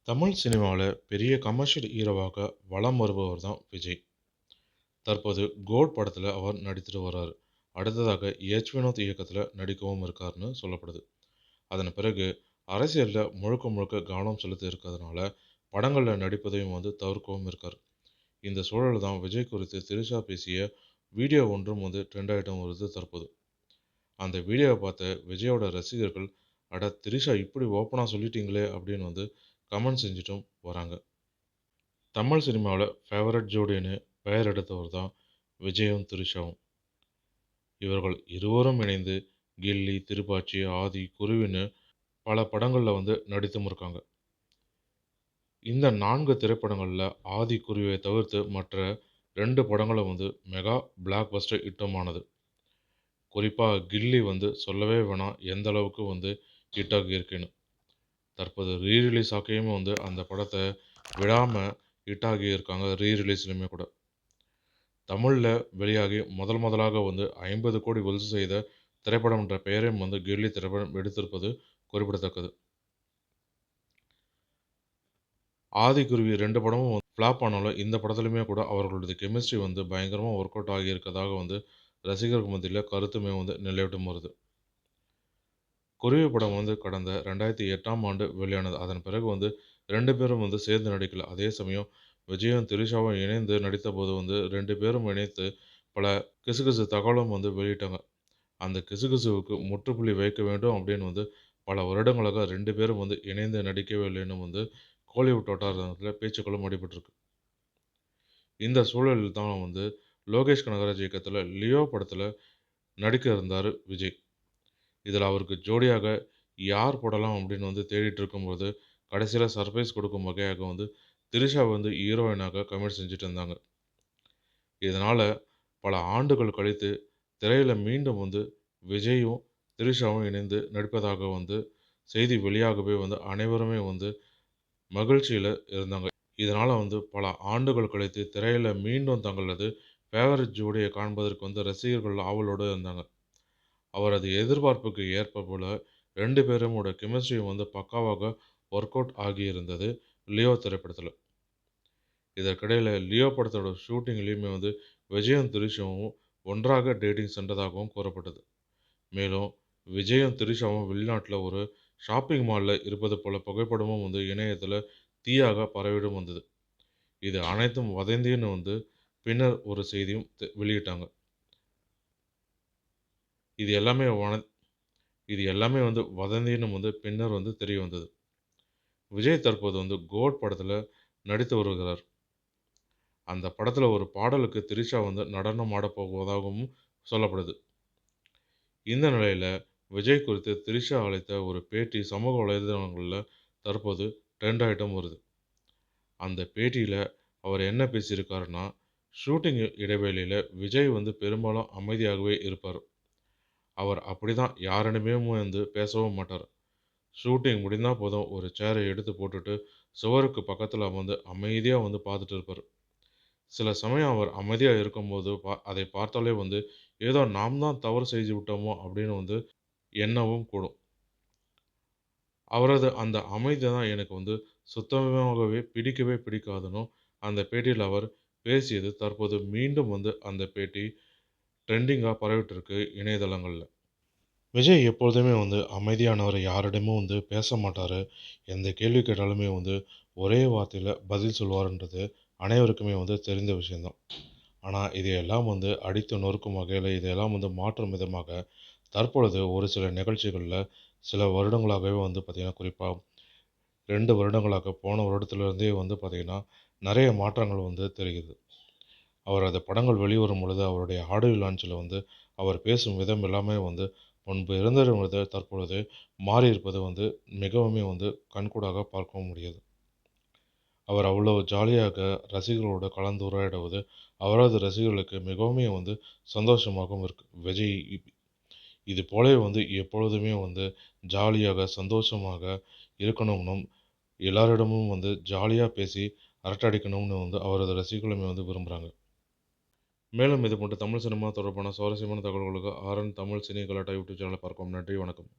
தமிழ் சினிமாவில் பெரிய கமர்ஷியல் ஹீரோவாக வலம் வருபவர் தான் விஜய். தற்போது கோட் படத்தில் அவர் நடித்துட்டு வர்றாரு. அடுத்ததாக வினோத் இயக்கத்தில் நடிக்கவும் இருக்காருன்னு சொல்லப்படுது. அதன் பிறகு அரசியலில் முழுக்க முழுக்க கவனம் செலுத்தி இருக்கிறதுனால படங்களில் நடிப்பதையும் தவிர்க்கவும் இருக்கார். இந்த சூழல் தான் விஜய் குறித்து திரிஷா பேசிய வீடியோ ஒன்றும் ட்ரெண்ட் ஆகிட்டும் வருது தற்போது. அந்த வீடியோவை பார்த்த விஜயோட ரசிகர்கள், அட திரிஷா இப்படி ஓப்பனாக சொல்லிட்டீங்களே அப்படின்னு கமெண்ட் செஞ்சுட்டும் வராங்க. தமிழ் சினிமாவில் ஃபேவரட் ஜோடின்னு பெயர் எடுத்தவர் தான் விஜயும் திரிஷாவும். இவர்கள் இருவரும் இணைந்து கில்லி, திருப்பாச்சி, ஆதி, குருவின்னு பல படங்களில் நடித்தும் இருக்காங்க. இந்த 4 திரைப்படங்களில் ஆதி, குருவியை தவிர்த்து மற்ற 2 படங்களும் மெகா பிளாக் பஸ்டர் ஹிட்டுமானது. குறிப்பாக கில்லி சொல்லவே வேணாம் எந்த அளவுக்கு ஹிட் ஆகியிருக்குன்னு. தற்போது ரீரிலீஸ் ஆக்கியுமே அந்த படத்தை விடாமல் ஹிட் ஆகியிருக்காங்க. ரீரிலீஸ்லையுமே கூட தமிழில் வெளியாகி முதலாக 50 கோடி வசூல் செய்த திரைப்படம் என்ற பெயரையும் கில்லி திரைப்படம் எடுத்திருப்பது குறிப்பிடத்தக்கது. ஆதிக்குருவி 2 படமும் ஃப்ளாப் ஆனாலும் இந்த படத்துலையுமே கூட அவர்களுடைய கெமிஸ்ட்ரி பயங்கரமாக ஒர்க் அவுட் ஆகியிருக்கதாக ரசிகர்கள் மத்தியில் கருத்துமே நிலவிட்டும் வருது. குருவி படம் கடந்த 2008ஆம் ஆண்டு வெளியானது. அதன் பிறகு 2 பேரும் சேர்ந்து நடிக்கல. அதே சமயம் விஜயும் திரிஷாவும் இணைந்து நடித்தபோது 2 பேரும் இணைத்து பல கிசுகிசு தகவலும் வெளியிட்டாங்க. அந்த கிசுகிசுவுக்கு முற்றுப்புள்ளி வைக்க வேண்டும் அப்படின்னு பல வருடங்களாக 2 பேரும் இணைந்து நடிக்கவே இல்லைன்னு கோலிவுட் வட்டாரத்தில் பேச்சுக்களும் அடிபட்டிருக்கு. இந்த சூழலில் தான் லோகேஷ் கனகராஜ் இயக்கத்தில் லியோ படத்தில் நடிக்க இருந்தார் விஜய். இதில் அவருக்கு ஜோடியாக யார் போடலாம் அப்படின்னு தேடிட்டு இருக்கும்போது கடைசியில் சர்ப்ரைஸ் கொடுக்கும் வகையாக திரிஷா ஹீரோயினாக கமிட் செஞ்சுட்டு இருந்தாங்க. இதனால் பல ஆண்டுகள் கழித்து திரையில் மீண்டும் விஜயும் திரிஷாவும் இணைந்து நடிப்பதாக செய்தி வெளியாகவே அனைவருமே மகிழ்ச்சியில் இருந்தாங்க. இதனால் பல ஆண்டுகள் கழித்து திரையில் மீண்டும் தங்களது ஃபேவரட் ஜோடியை காண்பதற்கு ரசிகர்கள் ஆவலோடு இருந்தாங்க. அவரது எதிர்பார்ப்புக்கு ஏற்ப போல 2 பேருமோட கெமிஸ்ட்ரியும் பக்காவாக ஒர்க் அவுட் ஆகியிருந்தது லியோ திரைப்படத்தில். இதற்கிடையில் லியோ படத்தோட ஷூட்டிங்லேயுமே விஜயும் திரிஷாவும் ஒன்றாக டேட்டிங் சென்றதாகவும் கூறப்பட்டது. மேலும் விஜயும் திரிஷாவும் வெளிநாட்டில் ஒரு ஷாப்பிங் மாலில் இருப்பது போல புகைப்படமும் இணையத்தில் தீயாக பரவிடும் வந்தது. இது அனைத்தும் வதந்தின்னு பின்னர் ஒரு செய்தியும் வெளியிட்டாங்க. இது எல்லாமே வதந்தின்னு பின்னர் தெரிய வந்தது. விஜய் தற்போது கோட் படத்தில் நடித்து வருகிறார். அந்த படத்தில் ஒரு பாடலுக்கு திரிஷா நடனம் ஆடப் போவதாகவும் சொல்லப்படுது. இந்த நிலையில் விஜய் குறித்து திரிஷா அளித்த ஒரு பேட்டி சமூக வலைதளங்களில் தற்போது ட்ரெண்ட் ஆகிட்டும் வருது. அந்த பேட்டியில் அவர் என்ன பேசியிருக்காருன்னா, ஷூட்டிங் இடைவேளையில் விஜய் பெரும்பாலும் அமைதியாகவே இருப்பார். அவர் அப்படி தான் யாரிடமே பேசவும் மாட்டார். ஷூட்டிங் முடிந்தால் போதும் ஒரு சேரை எடுத்து போட்டுட்டு சுவருக்கு பக்கத்தில் அமைதியாக பார்த்துட்டு இருப்பார். சில சமயம் அவர் அமைதியாக இருக்கும்போது அதை பார்த்தாலே ஏதோ நாம் தான் தவறு செய்து விட்டோமோ அப்படின்னு எண்ணவும் கூடும். அவரது அந்த அமைதி தான் எனக்கு சுத்தமாகவே பிடிக்கவே பிடிக்காதுன்னு அந்த பேட்டியில் அவர் பேசியது தற்போது மீண்டும் அந்த பேட்டி ட்ரெண்டிங்காக பரவிட்டு இருக்கு இணையதளங்களில். விஜய் எப்பொழுதுமே அமைதியானவர், யாரிடமும் பேச மாட்டார். எந்த கேள்வி கேட்டாலுமே ஒரே வார்த்தையில் பதில் சொல்வார்ன்றது அனைவருக்குமே தெரிந்த விஷயந்தான். ஆனால் இதையெல்லாம் அடித்து நொறுக்கும் வகையில் இதையெல்லாம் மாற்றும் விதமாக தற்பொழுது ஒரு சில நிகழ்ச்சிகளில் சில வருடங்களாகவே பார்த்திங்கன்னா, குறிப்பாக 2 வருடங்களாக போன வருடத்துலேருந்தே பார்த்திங்கன்னா நிறைய மாற்றங்கள் தெரிகிறது. அவரது படங்கள் வெளிவரும் பொழுது அவருடைய ஆடியோ லான்ச்சில் அவர் பேசும் விதம் எல்லாமே முன்பு இருந்ததை விட தற்பொழுது மாறியிருப்பது மிகவும் கண்கூடாக பார்க்கவும் முடியாது. அவர் அவ்வளோ ஜாலியாக ரசிகர்களோடு கலந்துரையாடுவது அவரது ரசிகர்களுக்கு மிகவுமே சந்தோஷமாகவும் இருக்குது. விஜய் இது போலவே எப்பொழுதுமே ஜாலியாக சந்தோஷமாக இருக்கணும்னும் எல்லாரிடமும் ஜாலியாக பேசி அரட்டடிக்கணும்னு அவரது ரசிகர்களுமே விரும்புகிறாங்க. மேலும் இது போன்ற தமிழ் சினிமா தொடர்பான சுவாரஸ்யமான தகவல்களுக்கு ஆர்என் தமிழ் சினி கலாட்டா யூடியூப் சேனலை பார்க்கவும். நன்றி, வணக்கம்.